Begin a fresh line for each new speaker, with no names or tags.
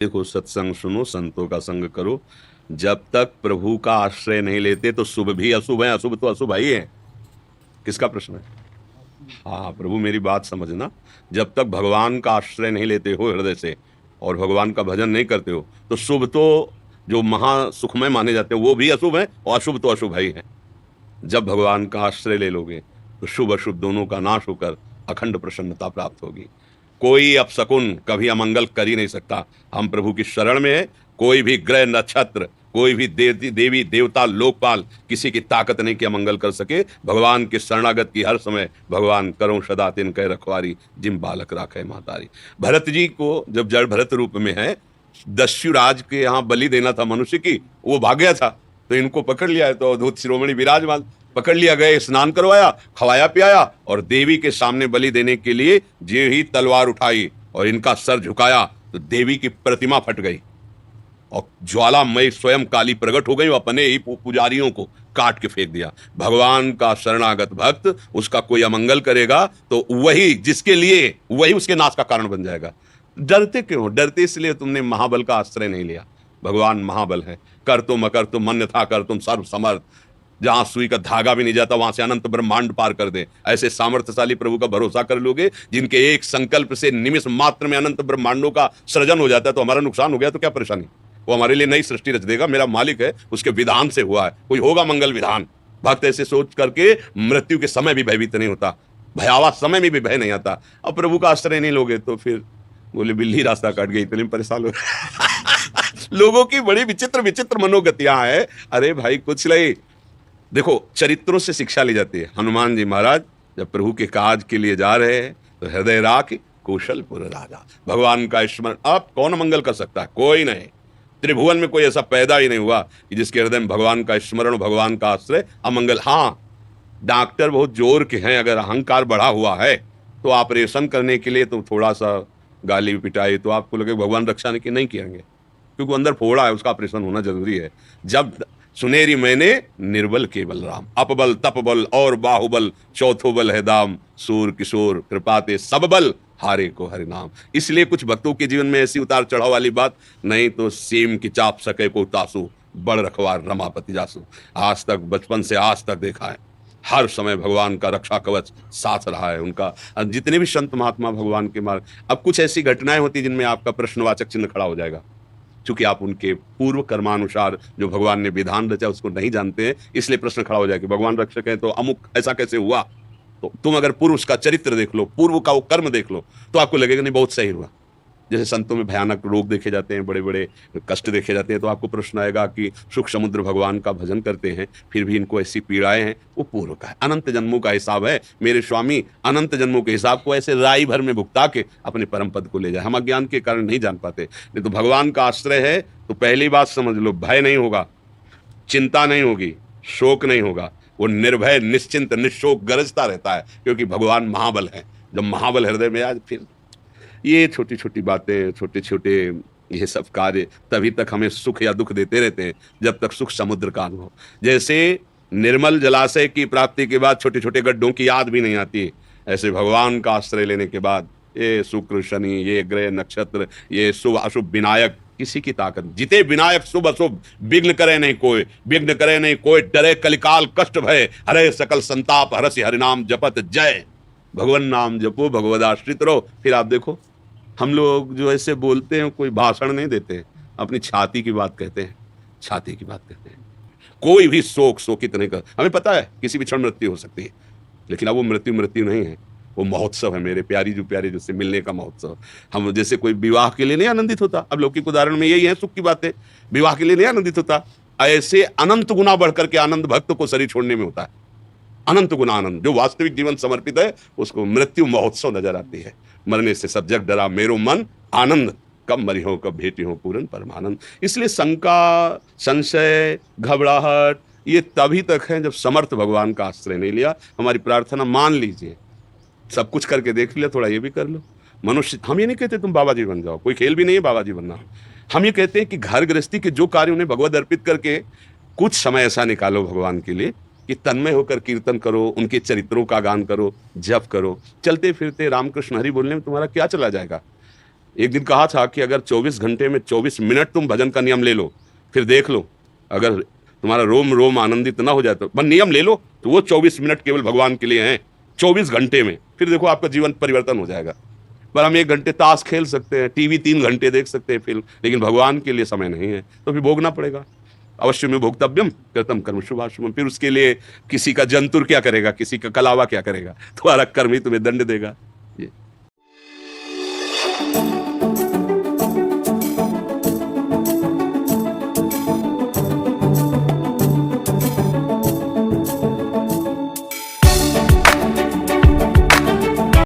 देखो, सत्संग सुनो, संतों का संग करो। जब तक प्रभु का आश्रय नहीं लेते तो शुभ भी अशुभ है, अशुभ तो अशुभ ही है। किसका प्रश्न है? हाँ प्रभु, मेरी बात समझना। जब तक भगवान का आश्रय नहीं लेते हो हृदय से और भगवान का भजन नहीं करते हो तो शुभ तो जो महा सुखमय माने जाते हैं वो भी अशुभ है और अशुभ तो अशुभ ही है। जब भगवान का आश्रय ले लोगे तो शुभ अशुभ दोनों का नाश होकर अखंड प्रसन्नता प्राप्त होगी। कोई अपशकुन कभी अमंगल कर ही नहीं सकता। हम प्रभु की शरण में है। कोई भी ग्रह नक्षत्र, कोई भी देवी देवता लोकपाल किसी की ताकत नहीं कि अमंगल कर सके। भगवान के शरणागत की हर समय भगवान करो सदा तिन कह रखवारी, जिम बालक राखे महतारी। भरत जी को जब जड़ भरत रूप में है, दस्युराज के यहाँ बलि देना था मनुष्य की, वो भाग गया था तो इनको पकड़ लिया है। तो अवधूत शिरोमणि विराजमान पकड़ लिया, गए, स्नान करवाया, खवाया पियाया और देवी के सामने बलि देने के लिए जे ही तलवार उठाई और इनका सर झुकाया तो देवी की प्रतिमा फट गई और ज्वालामय स्वयं काली प्रकट हो गई और अपने ही पुजारियों को काट के फेंक दिया। भगवान का शरणागत भक्त उसका कोई अमंगल करेगा तो वही जिसके लिए वही उसके नाश का कारण बन जाएगा। डरते क्यों? डरते इसलिए तुमने महाबल का आश्रय नहीं लिया। भगवान महाबल है। कर तुम अकर तुम अन्यथा कर तुम सर्व समर्थ। जहां सुई का धागा भी नहीं जाता वहां से अनंत ब्रह्मांड पार कर दे। ऐसे सामर्थ्यशाली प्रभु का भरोसा कर लोगे जिनके एक संकल्प से निमिष मात्र में अनंत ब्रह्मांडों का सृजन हो जाता है। तो हमारा नुकसान हो गया तो क्या परेशानी? वो हमारे लिए नई सृष्टि रच देगा। मेरा मालिक है, उसके विधान से हुआ है, कोई होगा मंगल विधान। भक्त ऐसे सोच करके मृत्यु के समय भी भयभीत नहीं होता, भयावह समय में भी भय नहीं आता। अब प्रभु का आश्रय नहीं लोगे तो फिर बोले बिल्ली रास्ता काट गई, इतने परेशान हो लोगों की बड़ी विचित्र विचित्र मनोगतियां हैं। अरे भाई कुछ नहीं। देखो, चरित्रों से शिक्षा ली जाती है। हनुमान जी महाराज जब प्रभु के काज के लिए जा रहे हैं तो हृदय राख कौशलपुर राजा। भगवान का स्मरण अब कौन मंगल कर सकता है? कोई नहीं। त्रिभुवन में कोई ऐसा पैदा ही नहीं हुआ कि जिसके हृदय में भगवान का स्मरण, भगवान का आश्रय अमंगल। हाँ, डॉक्टर बहुत जोर के हैं, अगर अहंकार बढ़ा हुआ है तो ऑपरेशन करने के लिए तो थोड़ा सा गाली पिटाई तो आपको लगे भगवान रक्षा नहीं किएंगे, क्योंकि अंदर फोड़ा है, उसका ऑपरेशन होना जरूरी है। जब सुनेरी मैंने निर्बल केवल राम, अपबल तपबल और बाहुबल चौथो बल है दाम, सूर किशोर कृपाते सब बल हारे को हरि नाम। इसलिए कुछ भक्तों के जीवन में ऐसी उतार चढ़ाव वाली बात नहीं तो सेम की चाप सके को तासु, बड़ रखवार रमापति जासु। आज तक बचपन से आज तक देखा है, हर समय भगवान का रक्षा कवच साथ रहा है उनका। जितने भी संत महात्मा भगवान के मार्ग। अब कुछ ऐसी घटनाएं होती जिनमें आपका प्रश्नवाचक चिन्ह खड़ा हो जाएगा, क्योंकि आप उनके पूर्व कर्मानुसार जो भगवान ने विधान रचा उसको नहीं जानते हैं, इसलिए प्रश्न खड़ा हो जाएगा कि भगवान रक्षक है तो अमुक ऐसा कैसे हुआ। तो तुम अगर पूर्व उसका चरित्र देख लो, पूर्व का वो कर्म देख लो तो आपको लगेगा नहीं बहुत सही हुआ। जैसे संतों में भयानक रोग देखे जाते हैं, बड़े बड़े कष्ट देखे जाते हैं, तो आपको प्रश्न आएगा कि सुख समुद्र भगवान का भजन करते हैं फिर भी इनको ऐसी पीड़ाएं हैं, वो पूर्व का है, अनंत जन्मों का हिसाब है। मेरे स्वामी अनंत जन्मों के हिसाब को ऐसे राई भर में भुगता के अपने परम पद को ले जाए। हम अज्ञान के कारण नहीं जान पाते। नहीं तो भगवान का आश्रय है तो पहली बात समझ लो, भय नहीं होगा, चिंता नहीं होगी, शोक नहीं होगा। वो निर्भय निश्चिंत निशोक गरजता रहता है, क्योंकि भगवान महाबल है। जब महाबल हृदय में आज फिर ये छोटी छोटी बातें, छोटे छोटे ये सब कार्य तभी तक हमें सुख या दुख देते रहते हैं जब तक सुख समुद्र का अनुभव। जैसे निर्मल जलाशय की प्राप्ति के बाद छोटे छोटे गड्ढों की याद भी नहीं आती, ऐसे भगवान का आश्रय लेने के बाद ये शुक्र शनि, ये ग्रह नक्षत्र, ये शुभ अशुभ विनायक, किसी की ताकत। जिते विनायक शुभ अशुभ विघ्न करे नहीं कोई, विघ्न करे नहीं कोई, डरे कलिकाल कष्ट भय, हरे सकल संताप हरसि हरिनाम जपत जय। भगवान नाम जपो, भगवदाश्रित रहो। फिर आप देखो, हम लोग जो ऐसे बोलते हैं, कोई भाषण नहीं देते हैं, अपनी छाती की बात कहते हैं, छाती की बात कहते हैं। कोई भी शोकित नहीं कर। हमें पता है किसी भी क्षण मृत्यु हो सकती है, लेकिन अब वो मृत्यु नहीं है, वो महोत्सव है। मेरे प्यारी जो से मिलने का महोत्सव। हम जैसे कोई विवाह के लिए नहीं आनंदित होता, अब लौकिक उदाहरण में यही है, सुख की बात है, विवाह के लिए नहीं आनंदित होता, ऐसे अनंत गुना बढ़कर के आनंद भक्त को शरीर छोड़ने में होता है। अनंत गुना आनंद जो वास्तविक जीवन समर्पित है उसको मृत्यु महोत्सव नजर आती है। मरने से सब जग डरा मेरो मन आनंद, कब मरी हो कब भेटी हो पूर्ण परमानंद। इसलिए शंका, संशय, घबराहट ये तभी तक है जब समर्थ भगवान का आश्रय नहीं लिया। हमारी प्रार्थना मान लीजिए, सब कुछ करके देख लिया, थोड़ा ये भी कर लो। मनुष्य, हम ये नहीं कहते तुम बाबा जी बन जाओ, कोई खेल भी नहीं है बाबा जी बनना। हम ये कहते हैं कि घर गृहस्थी के जो कार्य उन्हें भगवत अर्पित करके कुछ समय ऐसा निकालो भगवान के लिए कि तन्मय होकर कीर्तन करो, उनके चरित्रों का गान करो, जप करो। चलते फिरते रामकृष्ण हरि बोलने में तुम्हारा क्या चला जाएगा? एक दिन कहा था कि अगर 24 घंटे में 24 मिनट तुम भजन का नियम ले लो, फिर देख लो, अगर तुम्हारा रोम रोम आनंदित ना हो जाए तो बस नियम ले लो, तो वो 24 मिनट केवल भगवान के लिए हैं, 24 घंटे में, फिर देखो आपका जीवन परिवर्तन हो जाएगा। पर हम 1 घंटे ताश खेल सकते हैं, टीवी 3 घंटे देख सकते हैं फिल्म, लेकिन भगवान के लिए समय नहीं है, तो फिर भोगना पड़ेगा। अवश्य में भोक्तव्यम कृतम कर्म शुभाशुभम। फिर उसके लिए किसी का जंतुर क्या करेगा, किसी का कलावा क्या करेगा, तुम्हारा कर्म ही तुम्हें दंड देगा। ये